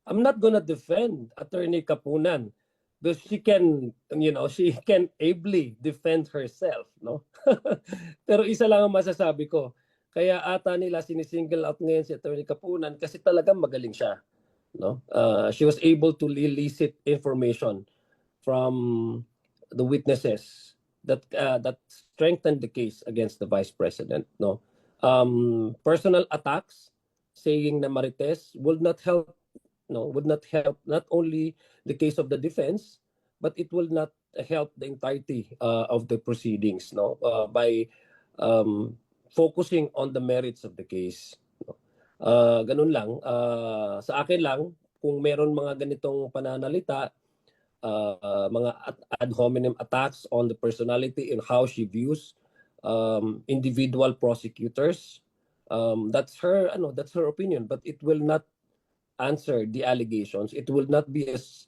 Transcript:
I'm not gonna defend Attorney Kapunan because she can ably defend herself, no? Pero isa lang ang masasabi ko. Kaya ata nila sinisingle out ngayon si Attorney Kapunan kasi talagang magaling siya, no? She was able to elicit information from the witnesses that strengthened the case against the vice president, no? Personal attacks saying na Marites would not help not only the case of the defense, but it will not help the entirety of the proceedings, no, by um, focusing on the merits of the case, no? Ganun lang. Sa akin lang, kung meron mga ganitong pananalita, mga ad hominem attacks on the personality and how she views individual prosecutors, that's her opinion, but it will not answer the allegations. It will not be